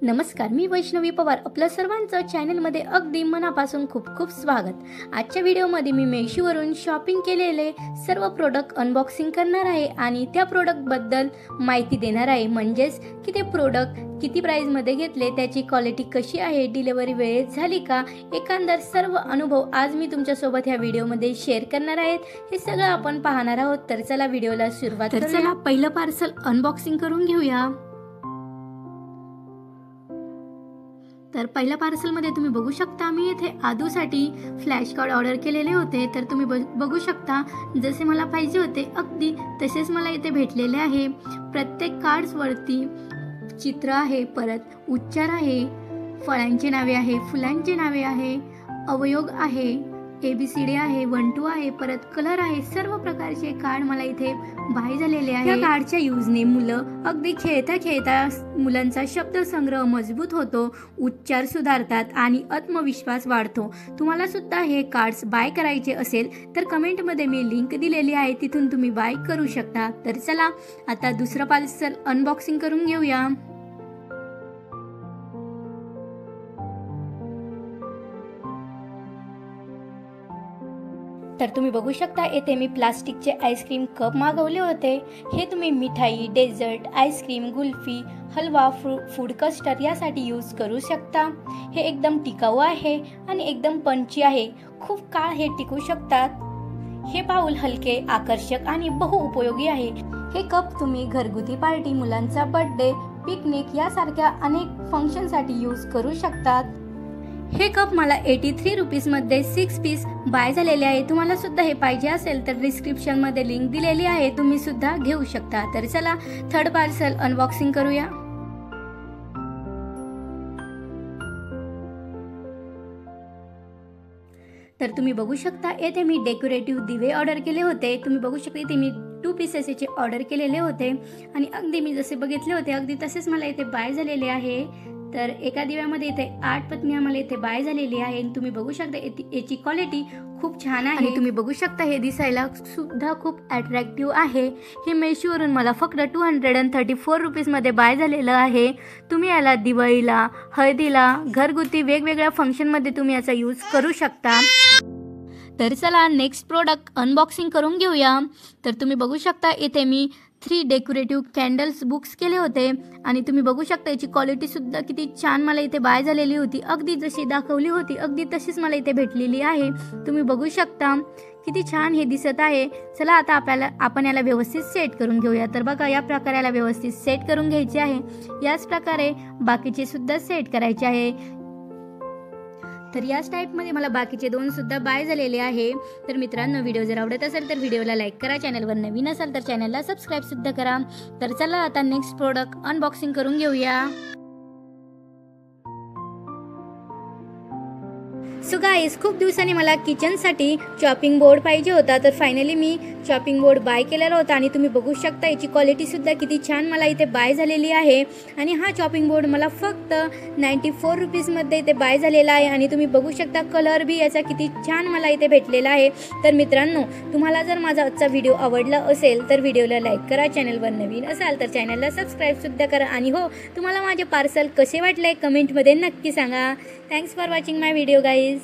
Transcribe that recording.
नमस्कार, मी वैष्णवी पवार. आपल्या सर्वांचं चॅनलमध्ये अगदी मनापासून खूप खूप स्वागत. आजच्या व्हिडिओमध्ये मी मेशोवरून शॉपिंग केलेले सर्व प्रोडक्ट अनबॉक्सिंग करणार आहे आणि त्या प्रोडक्टबद्दल माहिती देणार आहे. म्हणजेच की ते प्रोडक्ट किती प्राइसमध्ये घेतले, त्याची क्वालिटी कशी आहे, डिलिव्हरी वेळेत झाली का, एकंदर सर्व अनुभव आज मी तुमच्यासोबत ह्या व्हिडिओमध्ये शेअर करणार आहेत. हे सगळं आपण पाहणार आहोत. तर चला व्हिडिओला सुरुवात करूया. चला पहिलं पार्सल अनबॉक्सिंग करून घेऊया. तर पहिल्या पार्सलमध्ये तुम्ही बघू शकता मी इथे आदूसाठी फ्लॅश कार्ड ऑर्डर केलेले होते. तर तुम्ही बघू शकता जसे मला पाहिजे होते अगदी तसेच मला इथे भेटलेले आहे. प्रत्येक कार्ड्सवरती चित्र आहे, परत उच्चार आहे, फळांची नावे आहे, फुलांची नावे आहे, अवयोग आहे, ABCD आहे, 1 2 आहे, परत कलर आहे. सर्व प्रकारचे कार्ड मला इथे बाय झालेले आहे. या कार्डच्या यूजने मुलं अगदी खेळता खेळता मुलांचा शब्दसंग्रह मजबूत होतो, उच्चार सुधारतात आणि आत्मविश्वास वाढतो. तुम्हाला सुद्धा हे कार्ड्स बाय करायचे असेल तर कमेंटमध्ये मी लिंक दिलेली आहे, तिथून तुम्ही बाय करू शकता. तर चला आता दुसरं पार्सल अनबॉक्सिंग करून घेऊया. तर तुम्ही बघू शकता येथे मी प्लास्टिकचे आईस्क्रीम कप मागवले होते. हे तुम्ही मिठाई, डेझर्ट, आईस्क्रीम, कुल्फी, हलवा, फूड कस्टर्ड यासाठी यूज करू शकता. हे एकदम टिकाऊ आहे आणि एकदम पंची आहे. खूप काळ हे टिकू शकतात. हे बाउल हलके, आकर्षक आणि बहुउपयोगी आहे. हे कप तुम्ही घरगुती पार्टी, मुलांचा बर्थडे, पिकनिक यासारख्या अनेक फंक्शनसाठी यूज करू शकतात. हे कप मला 83 रुपीजमध्ये 6 पीस बाय झालेले आहे. तुम्हाला सुद्धा हे पाहिजे असेल तर डिस्क्रिप्शनमध्ये लिंक दिलेली आहे, तुम्ही सुद्धा घेऊ शकता. तर चला थर्ड पार्सल अनबॉक्सिंग करूया. तर तुम्ही बघू शकता येथे मी डेकोरेटिव्ह दिवे ऑर्डर केले होते. तुम्ही बघू शकता इथे मी 2 पीसेसचे ऑर्डर केलेले होते आणि अगदी मी जसे बघितले होते अगदी तसेच मला इथे बाय झालेले आहे. तर एका दिव्यामध्ये इथे 8 पत्नी आम्हाला इथे बाय झालेली आहे. तुम्ही बघू शकता याची क्वालिटी खूप छान आहे. तुम्ही बघू शकता हे दिसायला सुद्धा खूप अट्रॅक्टिव्ह आहे. हे मेशोवरून मला फक्त 234 रुपीजमध्ये बाय झालेलं आहे. तुम्ही याला दिवाळीला, हळदीला, घरगुती वेगवेगळ्या फंक्शनमध्ये तुम्ही याचा यूज करू शकता. तर चला नेक्स्ट प्रोडक्ट अनबॉक्सिंग करून घेऊया. तर तुम्ही बघू शकता इथे मी 3 डेकोरेटिव्ह कॅन्डल्स बुक्स केले होते आणि तुम्ही बघू शकता याची क्वालिटी सुद्धा किती छान मला इथे बाय झालेली होती. अगदी जशी दाखवली होती अगदी तशीच मला इथे भेटलेली आहे. तुम्ही बघू शकता किती छान हे दिसत आहे. चला आता आपण याला व्यवस्थित सेट करून घेऊया. तर बघा या प्रकारे याला व्यवस्थित सेट करून घ्यायचे आहे. याच प्रकारे बाकीचे सुद्धा सेट करायचे आहे. तर याच टाईपमध्ये मला बाकीचे 2 सुद्धा बाय झालेले आहे. तर मित्रांनो, व्हिडिओ जर आवडत असेल तर व्हिडिओला लाईक करा, चॅनलवर नवीन असाल तर चॅनलला सबस्क्राईब सुद्धा करा. तर चला आता नेक्स्ट प्रोडक्ट अनबॉक्सिंग करून घेऊया. सो गाईज, खूप दिवसांनी मला किचनसाठी चॉपिंग बोर्ड पाहिजे होता. तर फायनली मी चॉपिंग बोर्ड बाय केलेला होता आणि तुम्ही बघू शकता याची क्वालिटी सुद्धा किती छान मला इथे बाय झालेली आहे. आणि हा चॉपिंग बोर्ड मला फक्त 94 रुपीजमध्ये इथे बाय झालेला आहे. आणि तुम्ही बघू शकता कलर बी याचा किती छान मला इथे भेटलेला आहे. तर मित्रांनो, तुम्हाला जर माझा आजचा व्हिडिओ आवडला असेल तर व्हिडिओला लाईक करा, चॅनलवर नवीन असाल तर चॅनलला सबस्क्राईब सुद्धा करा. आणि हो, तुम्हाला माझे पार्सल कसे वाटले कमेंटमध्ये नक्की सांगा. Thanks for watching my video guys.